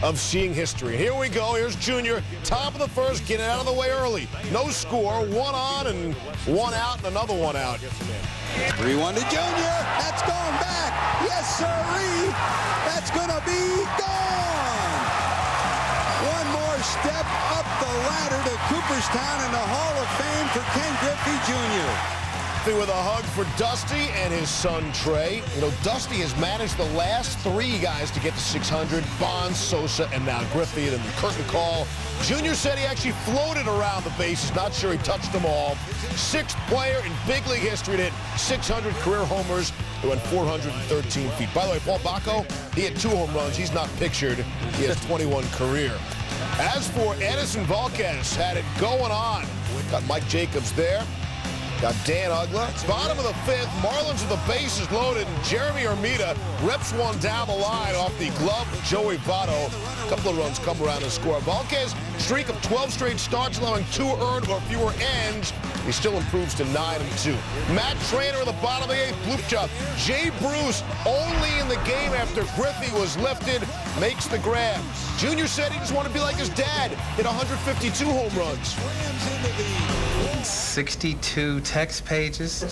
of seeing history. Here we go. Here's Junior, top of the first, getting out of the way early. No score, one on and one out and another one out. 3-1 to Junior. That's going back. Yes, sirree. That's going to be gone. One more step up the ladder to Cooperstown in the Hall of Fame for Ken Griffey Jr. With a hug for Dusty and his son Trey. You know, Dusty has managed the last three guys to get to 600, Bonds, Sosa, and now Griffey, and the curtain call. Junior said he actually floated around the bases, not sure he touched them all. Sixth player in big league history to hit 600 career homers who went 413 feet. By the way, Paul Bacco, he had 2 home runs. He's not pictured. He has 21 career. As for Edison Volquez, had it going on. Got Mike Jacobs there. Got Dan Ugla. Bottom of the 5th, Marlins with the bases loaded, and Jeremy Armida rips one down the line off the glove of Joey Votto. A couple of runs come around and score. Volquez, streak of 12 straight starts, allowing 2 earned or fewer ends. He still improves to 9-2. Matt Trainer in the bottom of the 8th, bloop job. Jay Bruce, only in the game after Griffey was lifted, makes the grab. Junior said he just wanted to be like his dad, hit 152 home runs. 62 text pages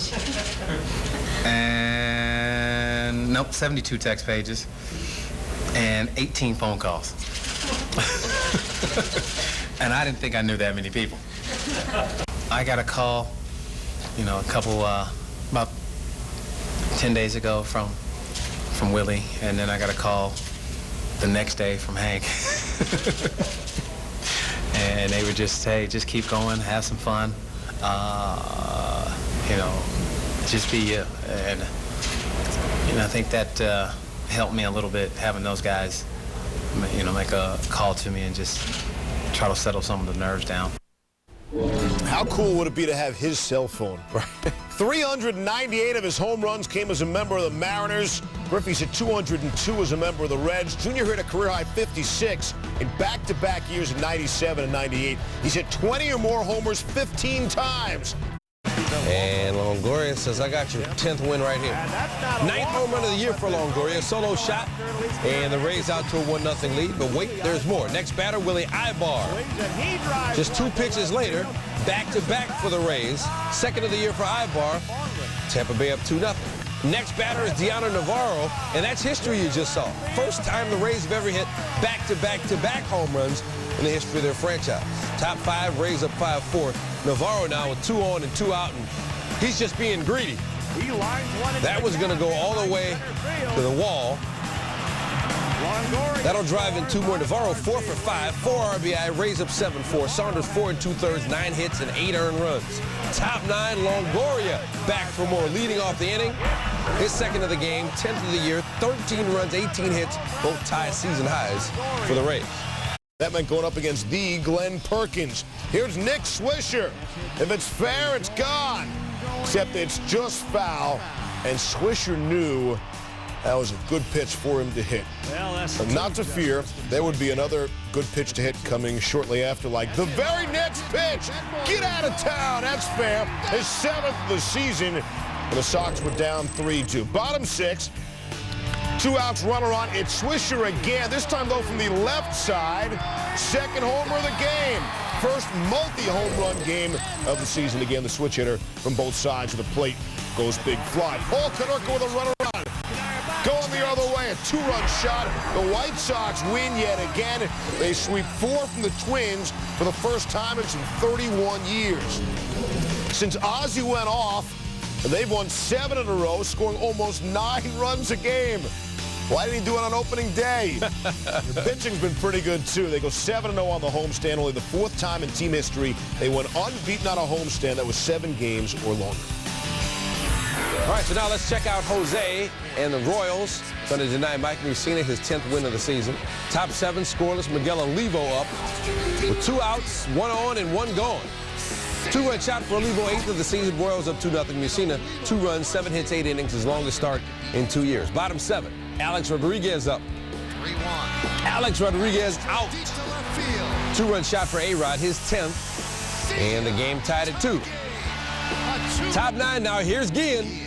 and nope, 72 text pages and 18 phone calls. And I didn't think I knew that many people. I got a call, you know, a couple about 10 days ago from Willie, and then I got a call the next day from Hank. And they would just say, just keep going, have some fun. You know, just be you. And you know, I think that helped me a little bit, having those guys, you know, make a call to me and just try to settle some of the nerves down. How cool would it be to have his cell phone? Right. 398 of his home runs came as a member of the Mariners. Griffey's hit 202 as a member of the Reds. Junior hit a career-high 56 in back-to-back years in 97 and 98. He's hit 20 or more homers 15 times. And Longoria says, I got your 10th win right here. 9th home run of the year for Longoria. Solo shot, and the Rays out to a 1-0 lead. But wait, there's more. Next batter, Willie Ibar. Just 2 pitches later, back-to-back for the Rays. 2nd of the year for Ibar. Tampa Bay up 2-0. Next batter is Deanna Navarro, and that's history you just saw. First time the Rays have ever hit back-to-back-to-back home runs in the history of their franchise. Top 5, Rays up 5-4. Navarro now with 2 on and 2 out, and he's just being greedy. That was going to go all the way to the wall. That'll drive in 2 more. Navarro 4 for 5, 4 RBI, Rays up 7-4. Saunders 4 2/3, 9 hits and 8 earned runs. Top 9, Longoria back for more, leading off the inning. His 2nd of the game, 10th of the year, 13 runs, 18 hits, both tie season highs for the Rays. That meant going up against the Glenn Perkins. Here's Nick Swisher. If it's fair, it's gone. Except it's just foul, and Swisher knew that was a good pitch for him to hit. But not to fear, there would be another good pitch to hit coming shortly after, like the very next pitch. Get out of town. That's fair. His 7th of the season, and the Sox were down 3-2. Bottom 6. 2 outs, runner on. It's Swisher again. This time, though, from the left side. 2nd homer of the game. First multi-home run game of the season. Again, the switch hitter from both sides of the plate goes big fly. Paul Konerko with a runner on. Going the other way, a 2-run shot. The White Sox win yet again. They sweep 4 from the Twins for the first time in some 31 years. Since Ozzie went off, they've won 7 in a row, scoring almost 9 runs a game. Why didn't he do it on opening day? The pitching's been pretty good, too. They go 7-0 on the homestand, only the 4th time in team history they went unbeaten on a homestand that was 7 games or longer. All right, so now let's check out Jose and the Royals. Going to deny Mike Mussina his 10th win of the season. Top 7 scoreless, Miguel Olivo up with 2 outs, 1 on and 1 gone. 2-run shot for Olivo, 8th of the season. Royals up 2-0. Mussina, 2 runs, 7 hits, 8 innings, his longest start in 2 years. Bottom 7, Alex Rodriguez up. 3-1. Alex Rodriguez out. 2-run shot for A-Rod, his 10th. And the game tied at 2. Top 9 now, here's Guillen.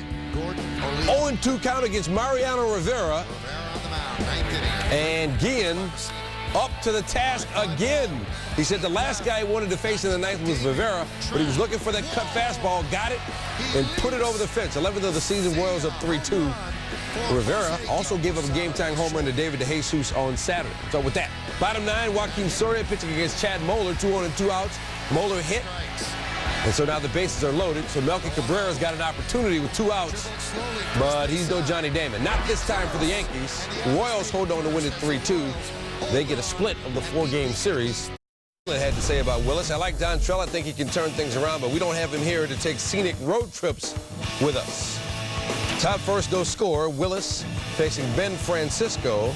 0-2 count against Mariano Rivera. And Guillen up to the task again. He said the last guy he wanted to face in the ninth was Rivera, but he was looking for that cut fastball, got it, and put it over the fence. 11th of the season, Royals up 3-2. Rivera also gave up a game-tying home run to David DeJesus on Saturday. So with that, bottom 9, Joaquin Soria pitching against Chad Moeller, 2 on and 2 outs. Moeller hit, and so now the bases are loaded. So Melky Cabrera's got an opportunity with 2 outs, but he's no Johnny Damon. Not this time for the Yankees. Royals hold on to win it 3-2. They get a split of the 4-game series. Had to say about Willis. I like Dontrell. I think he can turn things around, but we don't have him here to take scenic road trips with us. Top first no score, Willis facing Ben Francisco,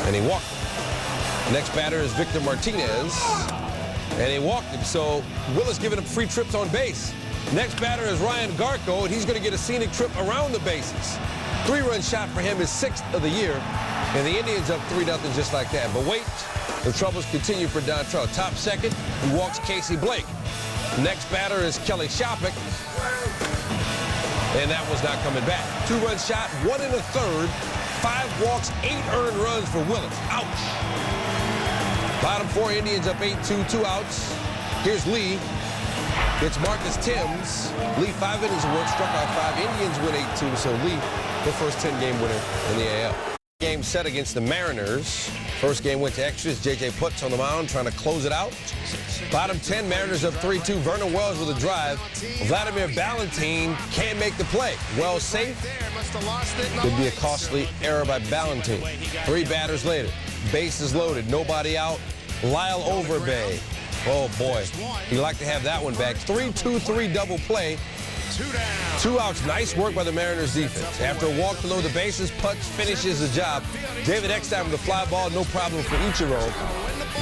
and he walked him. Next batter is Victor Martinez, and he walked him. So Willis giving him free trips on base. Next batter is Ryan Garco, and he's going to get a scenic trip around the bases. 3-run shot for him, his 6th of the year, and the Indians up 3-0 just like that. But wait, the troubles continue for Dontrell. Top second, he walks Casey Blake. Next batter is Kelly Shoppick, and that was not coming back. 2-run shot, 1 1/3, 5 walks, 8 earned runs for Willis. Ouch. Bottom 4, Indians up 8-2, 2 outs. Here's Lee. It's Marcus Timms. Lee, 5 innings of work, struck out 5. Indians win 8-2, so Lee, the first 10-game winner in the AL. Game set against the Mariners. First game went to extras. J.J. Putz on the mound trying to close it out. Bottom 10, Mariners up 3-2. Vernon Wells with a drive. Vladimir Ballantine can't make the play. Wells safe. Could be a costly error by Ballantine. 3 batters later. Bases loaded. Nobody out. Lyle Overbay. Oh, boy. He'd like to have that one back. 3-2-3 double play. 2 outs. Nice work by the Mariners defense. After a walk below the bases, Putz finishes the job. David Eckstein with a fly ball, no problem for Ichiro.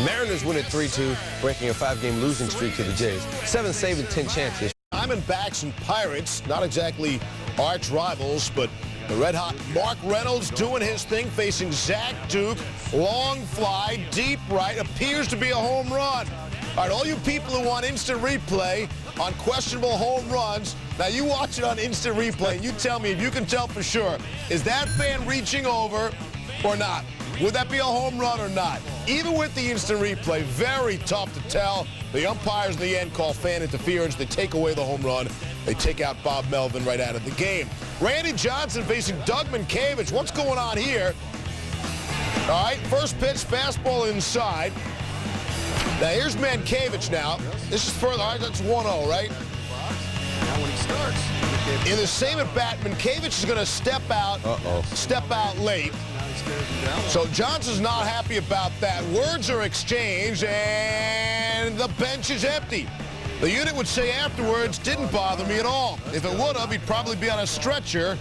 Mariners win at 3-2, breaking a 5-game losing streak to the Jays. 7 save and 10 chances. Diamondbacks and Pirates, not exactly arch rivals, but the red-hot Mark Reynolds doing his thing, facing Zach Duke. Long fly, deep right, appears to be a home run. All right, all you people who want instant replay on questionable home runs, now you watch it on instant replay and you tell me if you can tell for sure, is that fan reaching over or not? Would that be a home run or not? Even with the instant replay, very tough to tell. The umpires in the end call fan interference. They take away the home run. They take out Bob Melvin right out of the game. Randy Johnson facing Doug Mankiewicz. What's going on here? All right, first pitch, fastball inside. Now, here's Mankiewicz now. This is further. All right, that's 1-0, right? Now when he starts. In the same at bat, Mankiewicz is going to step out late. So Johnson's not happy about that. Words are exchanged, and the bench is empty. The unit would say afterwards, didn't bother me at all. If it would have, he'd probably be on a stretcher,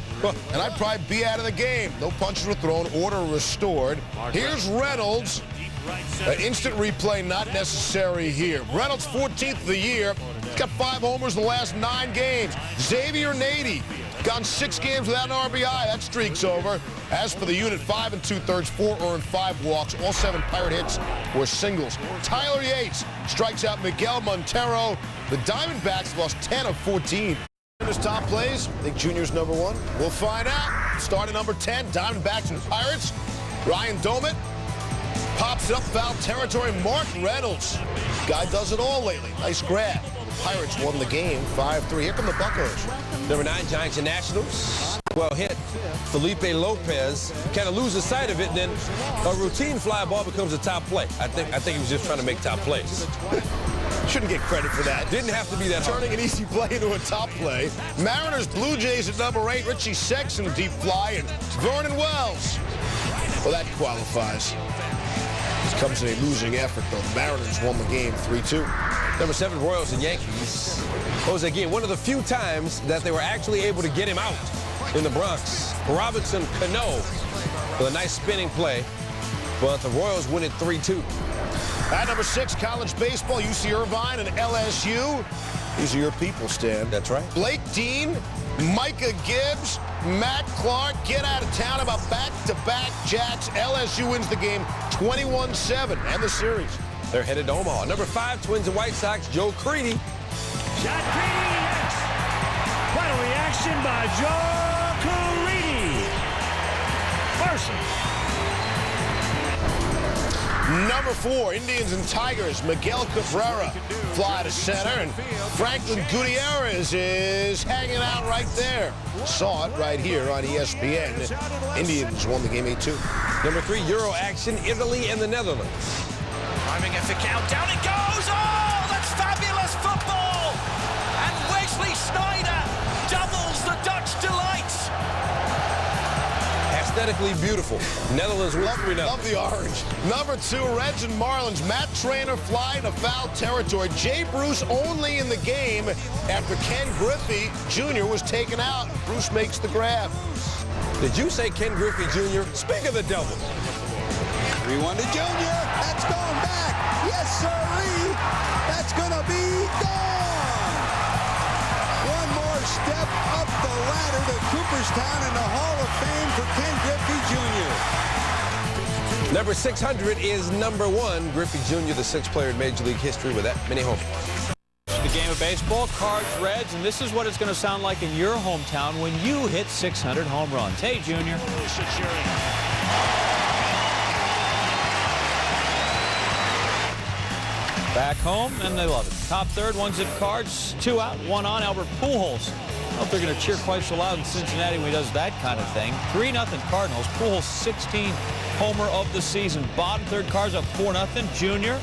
and I'd probably be out of the game. No punches were thrown, order restored. Here's Reynolds. Instant replay not necessary here. Reynolds, 14th of the year. He's got 5 homers in the last 9 games. Xavier Nady, gone 6 games without an RBI. That streak's over. As for the unit, 5 2/3, 4 earned, 5 walks. All 7 Pirate hits were singles. Tyler Yates strikes out Miguel Montero. The Diamondbacks lost 10 of 14. His top plays, I think Junior's number 1. We'll find out. Starting number 10, Diamondbacks and Pirates. Ryan Domit pops it up, foul territory. Mark Reynolds. Guy does it all lately. Nice grab. Pirates won the game 5-3. Here come the Buccos. Number 9, Giants and Nationals. Well hit. Felipe Lopez kind of loses sight of it, and then a routine fly ball becomes a top play. I think he was just trying to make top plays. Shouldn't get credit for that. Didn't have to be that hard. Turning an easy play into a top play. Mariners, Blue Jays at number 8. Richie Sexton, deep fly, and Vernon Wells. Well, that qualifies. This comes in a losing effort, though. The Mariners won the game 3-2. Number 7, Royals and Yankees. Was again one of the few times that they were actually able to get him out in the Bronx. Robinson Cano with a nice spinning play, but the Royals win it 3-2. At number 6, college baseball, UC Irvine and LSU. These are your people, Stan. That's right. Blake Dean, Micah Gibbs, Matt Clark get out of town about back-to-back jacks. LSU wins the game 21-7 and the series. They're headed to Omaha. Number 5, Twins and White Sox, Joe Creedy. Shot Creedy, yes! What a reaction by Joe Creedy. Carson. Number 4, Indians and Tigers. Miguel Cabrera fly to center, and Franklin Gutierrez is hanging out right there. Saw it right here on ESPN. Indians won the game 8-2. Number 3, Euro action, Italy and the Netherlands. Driving at the count, down it goes! Oh, that's fabulous football! And Wesley Sneijder doubles the Dutch delights. Aesthetically beautiful. Netherlands win 3-0. Love the orange. Number 2, Reds and Marlins. Matt Trainer flying to foul territory. Jay Bruce only in the game after Ken Griffey Jr. was taken out. Bruce makes the grab. Did you say Ken Griffey Jr.? Speak of the devil. 3-1 to Junior. That's going back. Yes, sirree. That's going to be gone. One more step up the ladder to Cooperstown in the Hall of Fame for Ken Griffey Jr. Number 600 is number 1, Griffey Jr., the 6th player in Major League history with that many homers. The game of baseball, Cards, Reds, and this is what it's going to sound like in your hometown when you hit 600 home runs. Hey, Junior. Back home, and they love it. Top third, one's at Cards, 2 out, 1 on. Albert Pujols. I don't know if they're going to cheer quite so loud in Cincinnati when he does that kind of thing. 3-0 Cardinals. Pujols, 16th homer of the season. Bottom third, Cards up 4-0. Junior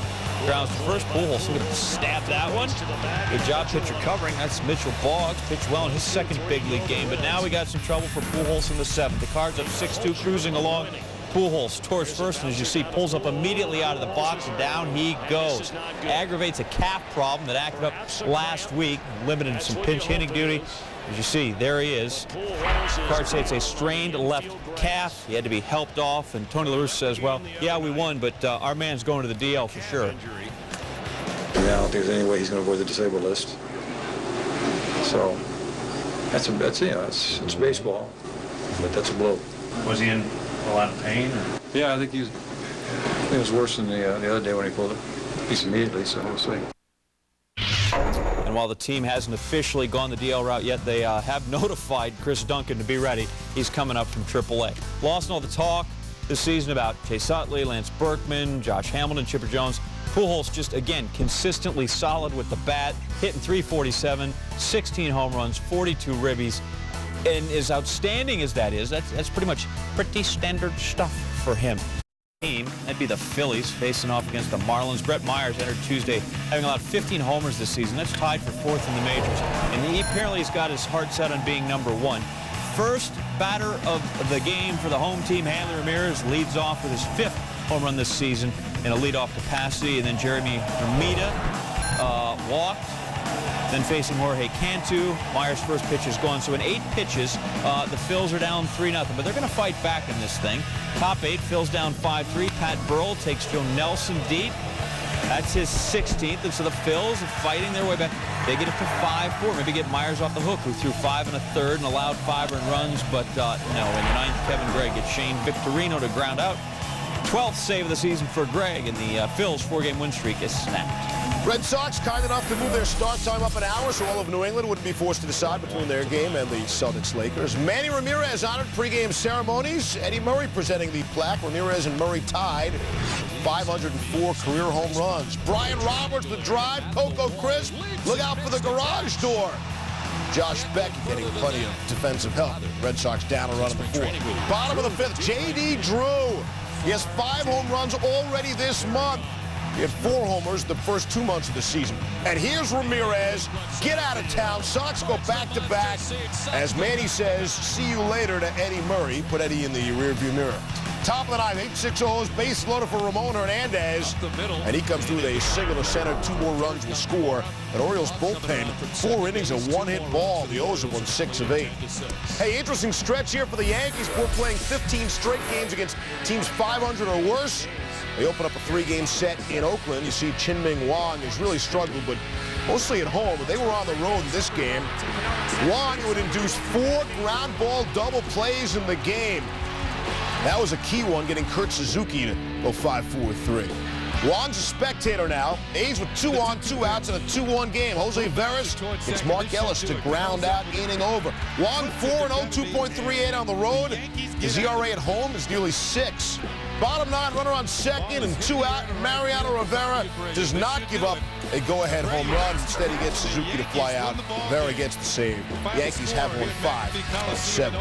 grounds to first. Pujols going to stab that one. Good job pitcher covering. That's Mitchell Boggs. Pitched well in his second big league game, but now we got some trouble for Pujols in the 7th. The Cards up 6-2, cruising along. Pujols towards first, and as you see, pulls up immediately out of the box, and down he goes. Aggravates a calf problem that acted up last week, limited some pinch hitting duty. As you see, there he is. Cards say it's a strained left calf. He had to be helped off, and Tony La Russa says, well, yeah, we won, but our man's going to the DL for sure. Yeah, I don't think there's any way he's going to avoid the disabled list. So that's it's baseball, but that's a blow. Was he in a lot of pain? Or? Yeah, I think it was worse than the other day when he pulled it, at least immediately. So we'll see. And while the team hasn't officially gone the DL route yet, they have notified Chris Duncan to be ready. He's coming up from AAA. Lost in all the talk this season about Chase Utley, Lance Berkman, Josh Hamilton, Chipper Jones. Pujols just, again, consistently solid with the bat, hitting .347, 16 home runs, 42 ribbies. And as outstanding as that is, that's pretty standard stuff for him. That'd be the Phillies facing off against the Marlins. Brett Myers entered Tuesday having allowed 15 homers this season. That's tied for 4th in the majors. And he apparently has got his heart set on being number 1. First batter of the game for the home team, Hanley Ramirez, leads off with his 5th home run this season in a leadoff capacity. And then Jeremy Hermida walked. Then facing Jorge Cantu, Myers' first pitch is gone. So in 8 pitches, the Phils are down 3-0. But they're going to fight back in this thing. Top 8, Phils down 5-3. Pat Burrell takes Joe Nelson deep. That's his 16th. And so the Phils are fighting their way back. They get it to 5-4. Maybe get Myers off the hook, who threw 5 1/3 and allowed 5 earned runs. But no, in the 9th, Kevin Gregg gets Shane Victorino to ground out. 12th save of the season for Gregg, and the Phils' 4-game win streak is snapped. Red Sox kind enough to move their start time up an hour, so all of New England wouldn't be forced to decide between their game and the Celtics-Lakers. Manny Ramirez honored pregame ceremonies. Eddie Murray presenting the plaque. Ramirez and Murray tied 504 career home runs. Brian Roberts, the drive. Coco Crisp, look out for the garage door. Josh Beck getting plenty of defensive help. Red Sox down a run in the 4th. Bottom of the 5th, J.D. Drew. He has 5 home runs already this month. He had 4 homers the first 2 months of the season. And here's Ramirez. Get out of town. Sox go back-to-back. As Manny says, see you later to Eddie Murray. Put Eddie in the rearview mirror. Top of the 9th, 8-6-0's base loader for Ramon Hernandez. And he comes through with a single to center. 2 more runs will score. An Orioles bullpen, 4 innings, a 1-hit ball. The O's have won 6 of 8. Hey, interesting stretch here for the Yankees. We're playing 15 straight games against teams 500 or worse. They open up a 3-game set in Oakland. You see Chin-Ming Wang has really struggled, but mostly at home. But they were on the road in this game. Wang would induce 4 ground ball double plays in the game. That was a key one, getting Kurt Suzuki to go 5-4-3. Wang's a spectator now. A's with 2 on, 2 outs in a 2-1 game. Jose Veras gets Mark Ellis to ground out, inning over. Wang 4-0, 2.38 on the road. His ERA at home is nearly 6. Bottom 9, runner on second and 2 out, and Mariano Rivera does not give up a go-ahead home run. Instead, he gets Suzuki to fly out. Rivera gets the save. Yankees have won 5 of 7.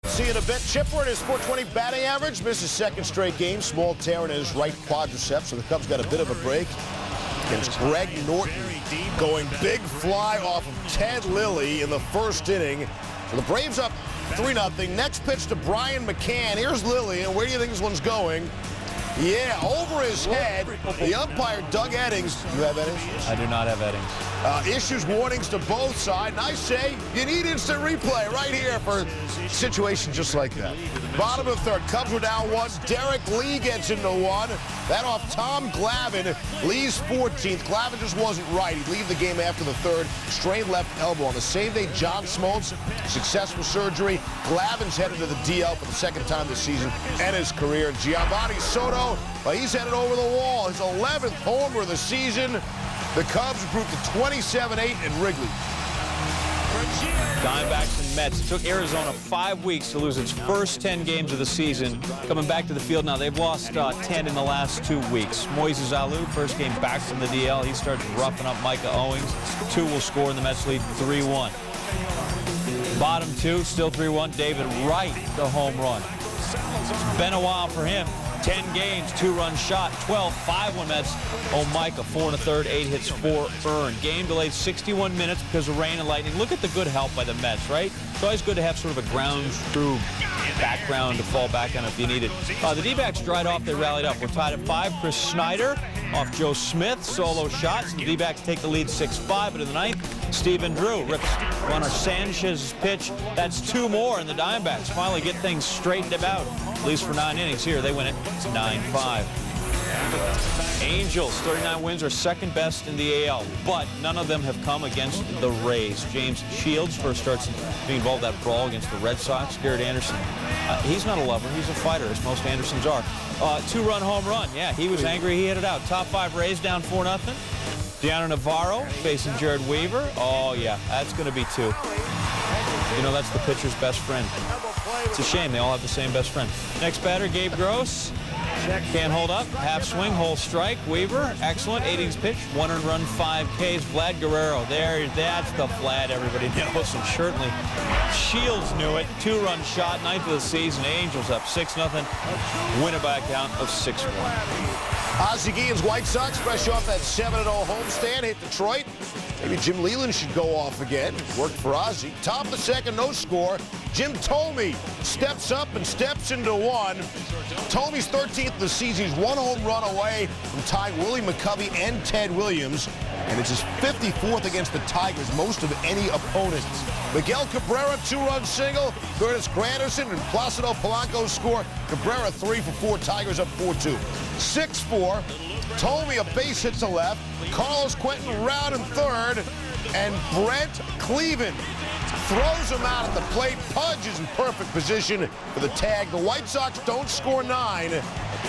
See in a bit, Chipper in his .420 batting average misses second straight game. Small tear in his right quadricep, so the Cubs got a bit of a break against Greg Norton, going big fly off of Ted Lilly in the first inning. So the Braves up 3-0. Next pitch to Brian McCann. Here's Lilly, and where do you think this one's going? Yeah, over his head. The umpire, Doug Eddings. You have Eddings? I do not have Eddings. Issues warnings to both sides. And I say you need instant replay right here for situations just like that. Bottom of third. Cubs were down 1. Derek Lee gets into 1. That off Tom Glavine. Lee's 14th. Glavine just wasn't right. He'd leave the game after the third. Strained left elbow. On the same day, John Smoltz, successful surgery. Glavine's headed to the DL for the second time this season and his career. Giovanni Soto, well, he's headed over the wall. His 11th homer of the season. The Cubs improved to 27-8 in Wrigley. Diamondbacks and Mets. It took Arizona 5 weeks to lose its first 10 games of the season. Coming back to the field now, they've lost 10 in the last 2 weeks. Moises Alou, first game back from the DL. He starts roughing up Micah Owings. 2 will score, and the Mets lead 3-1. Bottom 2, still 3-1. David Wright, the home run. It's been a while for him. 10 games, 2-run shot, 12, 5-1 Mets. Oh, Micah, 4 1/3, 8 hits, 4 earned. Game delayed 61 minutes because of rain and lightning. Look at the good help by the Mets, right? It's always good to have sort of a ground crew background to fall back on if you need it. The D-backs dried off. They rallied up. We're tied at 5. Chris Snyder off Joe Smith, solo shots. The D-backs take the lead 6-5, but in the 9th, Stephen Drew rips runner Sanchez's pitch. That's 2 more, and the Diamondbacks finally get things straightened about, at least for 9 innings here. They win it 9-5. Angels, 39 wins, are second best in the AL, but none of them have come against the Rays. James Shields first starts being involved in that brawl against the Red Sox. Garrett Anderson, he's not a lover, he's a fighter, as most Andersons are. 2-run home run, yeah, he was angry, he hit it out. Top 5 Rays down 4-0. Deanna Navarro facing Jared Weaver. Oh, yeah, that's going to be 2. You know, that's the pitcher's best friend. It's a shame they all have the same best friend. Next batter, Gabe Gross. Can't hold up. Half swing, whole strike. Weaver, excellent. 8 innings pitched, 1 earned run, 5 Ks. Vlad Guerrero, that's the Vlad everybody knows, and certainly Shields knew it. 2-run shot, 9th of the season. Angels up 6-0. Win it by a count of 6-1. Ozzie Guillen's White Sox, fresh off that 7-0 homestand, hit Detroit. Maybe Jim Leland should go off again. Worked for Ozzie. Top of the second, no score. Jim Thome steps up and steps into 1. Thome's 13th of the season. He's 1 home run away from tying Willie McCovey and Ted Williams. And it's his 54th against the Tigers, most of any opponent. Miguel Cabrera, 2-run single. Curtis Granderson and Placido Polanco score. Cabrera 3 for 4. Tigers up 4-2. 6-4. Thome, a base hit to left. Carlos Quentin round in third. And Brent Cleveland throws him out at the plate. Pudge is in perfect position for the tag. The White Sox don't score 9.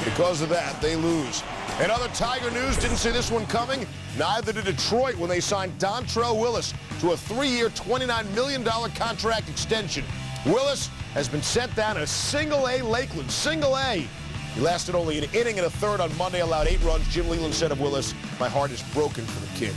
Because of that, they lose. And other Tiger news, didn't see this one coming. Neither did Detroit when they signed Dontrelle Willis to a 3-year, $29 million contract extension. Willis has been sent down to Single-A Lakeland. Single-A. He lasted only an inning and a third on Monday, allowed 8 runs. Jim Leland said of Willis, "My heart is broken for the kid."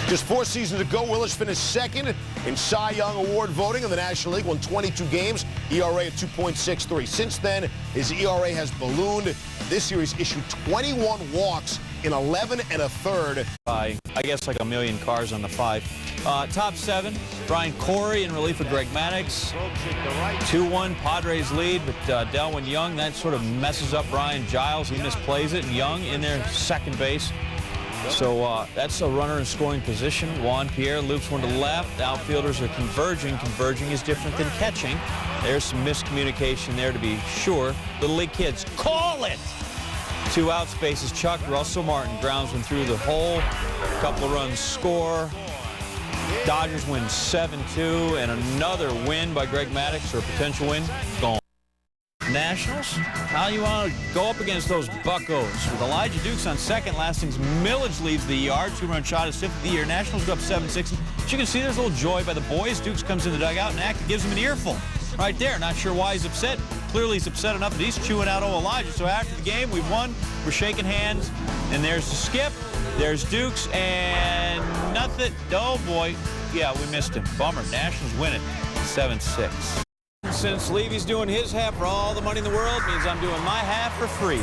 Just 4 seasons ago, Willis finished second in Cy Young Award voting in the National League, won 22 games, ERA at 2.63. Since then, his ERA has ballooned. This year, he's issued 21 walks in 11 1/3. I guess like a million cars on the 5. Top 7, Brian Corey in relief of Greg Maddux. 2-1 Padres lead, but Delwyn Young, that sort of messes up Brian Giles. He misplays it, and Young in there second base. So that's a runner in scoring position. Juan Pierre loops one to left. Outfielders are converging. Converging is different than catching. There's some miscommunication there to be sure. Little League kids, call it! 2 out spaces. Chuck Russell Martin grounds one through the hole. Couple of runs score. Dodgers win 7-2, and another win by Greg Maddux, or a potential win, gone. Nationals, how you want to go up against those buccos? With Elijah Dukes on second, Lastings Millage leads the yard. 2-run shot is 5th of the year. Nationals go up 7-6. But you can see there's a little joy by the boys. Dukes comes in the dugout, and Act gives him an earful right there. Not sure why he's upset. clearly he's upset enough that he's chewing out old Elijah. So after the game, we've won. We're shaking hands. And there's the Skip. There's Dukes. And nothing. Oh, boy. Yeah, we missed him. Bummer. Nationals win it 7-6. Since Levy's doing his half for all the money in the world, means I'm doing my half for free.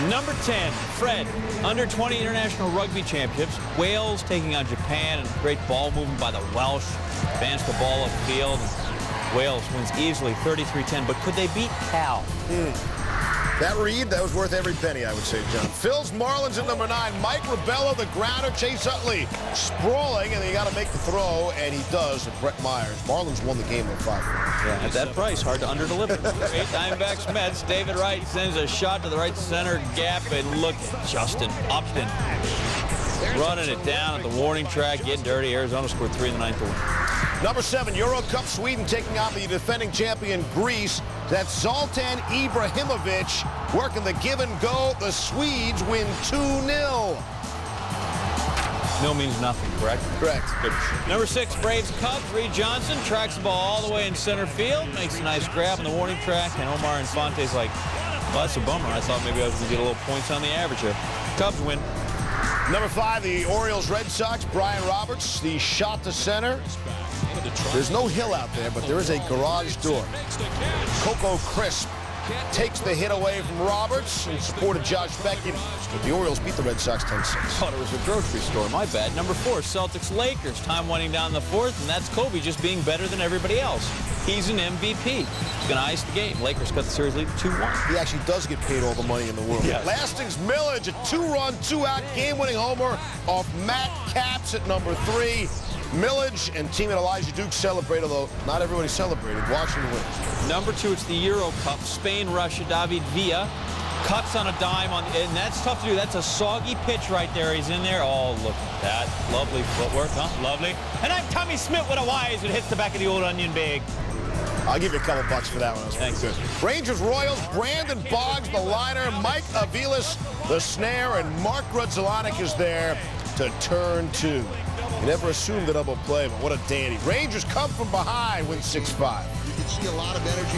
Number 10, Fred, under 20 international rugby championships. Wales taking on Japan, and great ball movement by the Welsh. Advance the ball upfield. Wales wins easily, 33-10. But could they beat Cal? That read, that was worth every penny, I would say, John. Phil's Marlins at number 9. Mike Rebello, the grounder. Chase Utley sprawling, and then you got to make the throw, and he does. And Brett Myers. Marlins won the game in 5-4. Yeah, at that price, hard to underdeliver. 8 Diamondbacks Mets. David Wright sends a shot to the right center gap, and look at Justin Upton running it down at the warning track, getting dirty. Arizona scored 3 in the 9th to win. Number 7, Euro Cup Sweden taking on the defending champion Greece. That's Zoltan Ibrahimovic working the give and go. The Swedes win 2-0. No means nothing, correct? Correct. Good. Number 6, Braves Cubs. Reed Johnson tracks the ball all the way in center field, makes a nice grab on the warning track, and Omar Infante's like, well, that's a bummer. I thought maybe I was going to get a little points on the average here. Cubs win. Number 5, the Orioles Red Sox. Brian Roberts, the shot to center. There's no hill out there, but there is a garage door. Coco Crisp takes the hit away from Roberts and supported Josh Beckett. But the Orioles beat the Red Sox 10-6. Thought it was a grocery store. My bad. Number 4, Celtics Lakers. Time winding down the 4th, and that's Kobe just being better than everybody else. He's an MVP. He's going to ice the game. Lakers cut the series lead 2-1. He actually does get paid all the money in the world. Yes. Lastings Millage, a 2-run, 2-out game-winning homer off Matt Capps at number 3. Millage and teammate Elijah Duke celebrate, although not everybody celebrated. Washington wins. Number 2, it's the Euro Cup. Spain, Russia, David Villa cuts on a dime, and that's tough to do. That's a soggy pitch right there. He's in there. Oh, look at that. Lovely footwork, huh? Lovely. And I'm Tommy Smith with a Y as it hits the back of the old onion bag. I'll give you a couple bucks for that one. That was pretty good. Rangers Royals, Brandon Boggs, the liner, Mike Aviles, the snare, and Mark Grudzielanek is there to turn 2. You never assumed a double play, but what a dandy. Rangers come from behind, win 6-5. You can see a lot of energy.